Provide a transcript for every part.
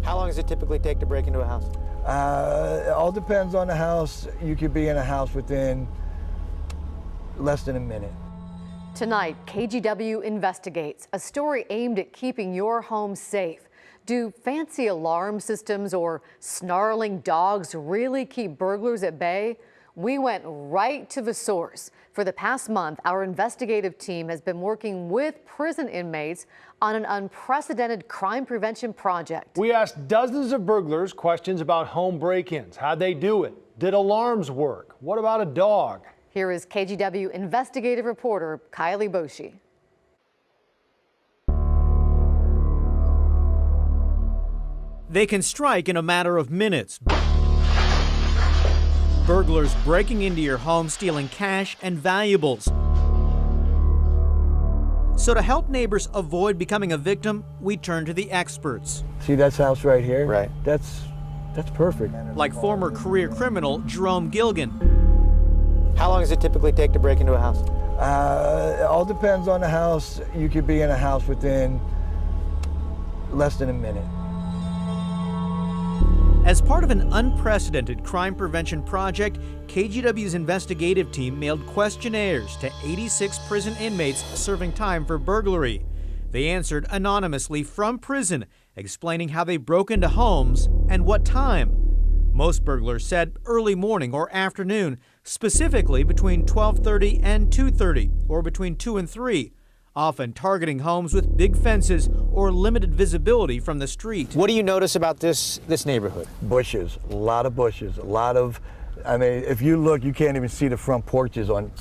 How long does it typically take to break into a house? It all depends on the house. You could be in a house within less than a minute. Tonight, KGW investigates a story aimed at keeping your home safe. Do fancy alarm systems or snarling dogs really keep burglars at bay? We went right to the source. For the past month, our investigative team has been working with prison inmates on an unprecedented crime prevention project. We asked dozens of burglars questions about home break-ins. How'd they do it? Did alarms work? What about a dog? Here is KGW investigative reporter Kylie Boshi. They can strike in a matter of minutes. Burglars breaking into your home, stealing cash and valuables. So to help neighbors avoid becoming a victim, we turn to the experts. See that house right here? Right. That's perfect. Like former career criminal Jerome Gilgan. How long does it typically take to break into a house? It all depends on the house. You could be in a house within less than a minute. As part of an unprecedented crime prevention project, KGW's investigative team mailed questionnaires to 86 prison inmates serving time for burglary. They answered anonymously from prison, explaining how they broke into homes and what time. Most burglars said early morning or afternoon, specifically between 12:30 and 2:30, or between 2 and 3. Often targeting homes with big fences or limited visibility from the street. What do you notice about this neighborhood? Bushes, a lot of bushes, I mean, if you look, you can't even see the front porches on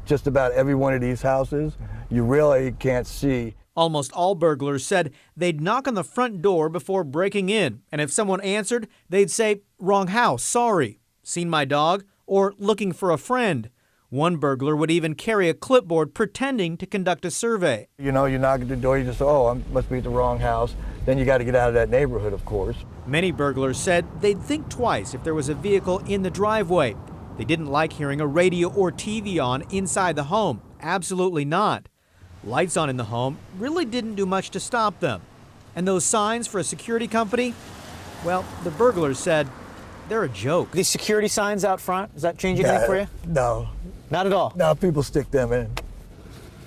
just about every one of these houses. You really can't see. Almost all burglars said they'd knock on the front door before breaking in, and if someone answered, they'd say, "Wrong house, sorry, seen my dog," or "looking for a friend." One burglar would even carry a clipboard pretending to conduct a survey. You know, you knock at the door, you just, oh, I must be at the wrong house. Then you got to get out of that neighborhood, of course. Many burglars said they'd think twice if there was a vehicle in the driveway. They didn't like hearing a radio or TV on inside the home. Absolutely not. Lights on in the home really didn't do much to stop them. And those signs for a security company? Well, the burglars said they're a joke. These security signs out front, does that change anything for you? No. Not at all? No, people stick them in.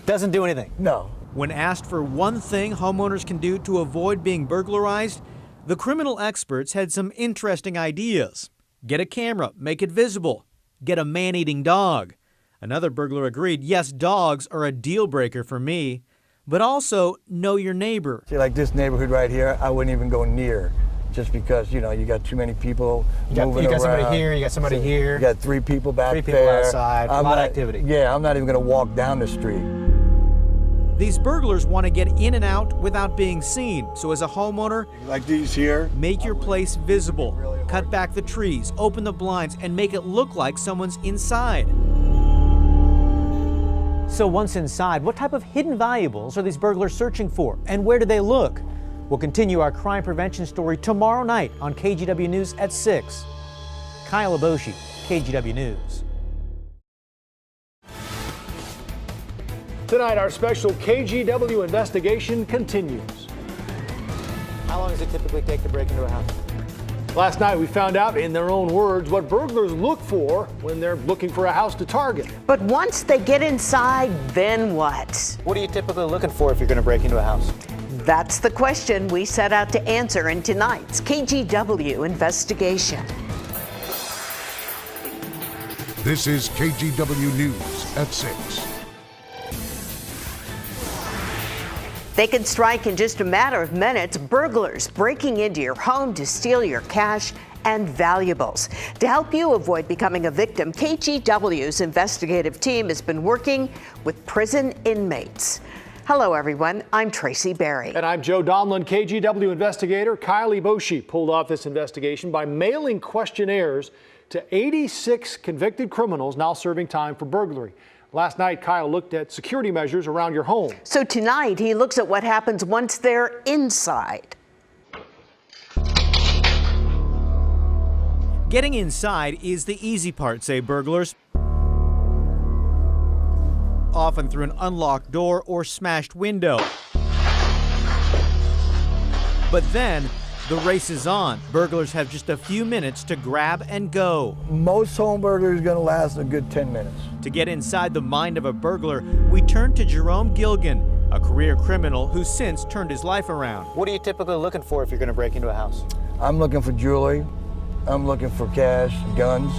Doesn't do anything? No. When asked for one thing homeowners can do to avoid being burglarized, the criminal experts had some interesting ideas. Get a camera, make it visible. Get a man-eating dog. Another burglar agreed, yes, dogs are a deal breaker for me, but also know your neighbor. See, like this neighborhood right here, I wouldn't even go near. Just because, you know, you got too many people moving around. You got somebody here, you got somebody here. You got 3 people back there. 3 people outside, a lot of activity. Yeah, I'm not even going to walk down the street. These burglars want to get in and out without being seen. So as a homeowner, like these here, make your place visible. Cut back the trees, open the blinds, and make it look like someone's inside. So once inside, what type of hidden valuables are these burglars searching for? And where do they look? We'll continue our crime prevention story tomorrow night on KGW News at 6. Kyle Aboshi, KGW News. Tonight, our special KGW investigation continues. How long does it typically take to break into a house? Last night, we found out, in their own words, what burglars look for when they're looking for a house to target. But once they get inside, then what? What are you typically looking for if you're going to break into a house? That's the question we set out to answer in tonight's KGW investigation. This is KGW News at 6. They can strike in just a matter of minutes. Burglars breaking into your home to steal your cash and valuables. To help you avoid becoming a victim, KGW's investigative team has been working with prison inmates. Hello, everyone. I'm Tracy Berry. And I'm Joe Donlin. KGW investigator Kylie Boshi pulled off this investigation by mailing questionnaires to 86 convicted criminals now serving time for burglary. Last night, Kyle looked at security measures around your home. So tonight, he looks at what happens once they're inside. Getting inside is the easy part, say burglars. Often through an unlocked door or smashed window. But then, The race is on. Burglars have just a few minutes to grab and go. Most home burglary is going to last a good 10 minutes. To get inside the mind of a burglar, we turn to Jerome Gilgan, a career criminal who's since turned his life around. What are you typically looking for if you're going to break into a house? I'm looking for jewelry. I'm looking for cash, guns.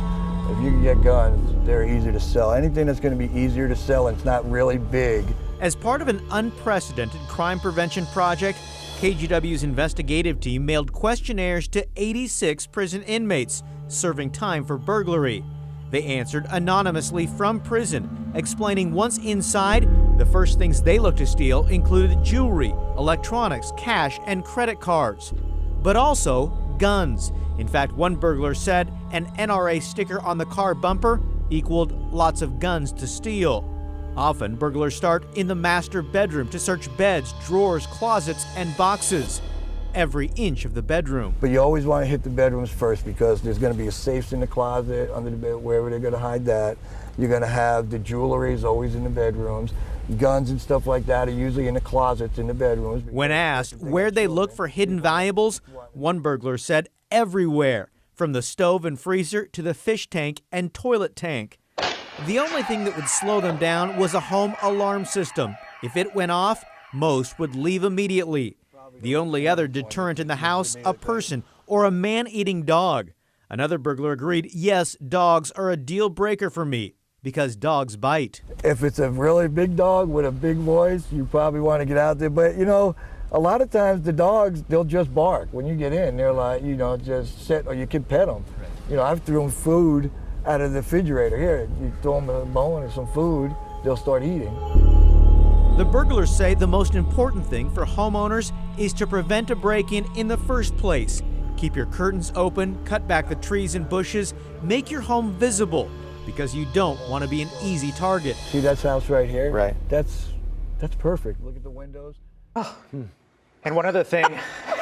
If you can get guns, they're easy to sell. Anything that's going to be easier to sell and it's not really big. As part of an unprecedented crime prevention project, KGW's investigative team mailed questionnaires to 86 prison inmates serving time for burglary. They answered anonymously from prison, explaining once inside, the first things they looked to steal included jewelry, electronics, cash, and credit cards, but also guns. In fact, one burglar said an NRA sticker on the car bumper equaled lots of guns to steal. Often, burglars start in the master bedroom to search beds, drawers, closets, and boxes. Every inch of the bedroom. But you always want to hit the bedrooms first because there's going to be a safes in the closet, under the bed, wherever they're going to hide that. You're going to have the jewelry is always in the bedrooms. Guns and stuff like that are usually in the closets in the bedrooms. When asked where they look for hidden valuables, one burglar said everywhere, from the stove and freezer to the fish tank and toilet tank. The only thing that would slow them down was a home alarm system. If it went off, most would leave immediately. The only other deterrent in the house, a person or a man-eating dog. Another burglar agreed, yes, dogs are a deal breaker for me because dogs bite. If it's a really big dog with a big voice, you probably want to get out there. But, you know, a lot of times the dogs, they'll just bark. When you get in, they're like, you know, just sit, or you can pet them. You know, I've thrown food out of the refrigerator. Here, you throw them a bone or some food, they'll start eating. The burglars say the most important thing for homeowners is to prevent a break-in in the first place. Keep your curtains open, cut back the trees and bushes, make your home visible, because you don't want to be an easy target. See that house right here? Right. That's perfect. Look at the windows. Oh. And one other thing.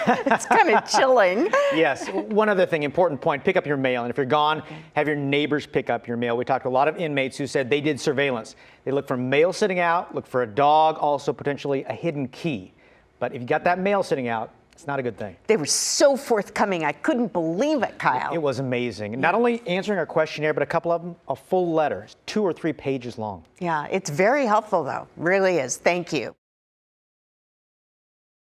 It's kind of chilling. Yes, one other thing, important point, pick up your mail. And if you're gone, have your neighbors pick up your mail. We talked to a lot of inmates who said they did surveillance. They look for mail sitting out, look for a dog, also potentially a hidden key. But if you got that mail sitting out, it's not a good thing. They were so forthcoming. I couldn't believe it, Kyle. It was amazing. Not only answering our questionnaire, but a couple of them, a full letter, 2 or 3 pages long. Yeah, it's very helpful, though. Really is. Thank you.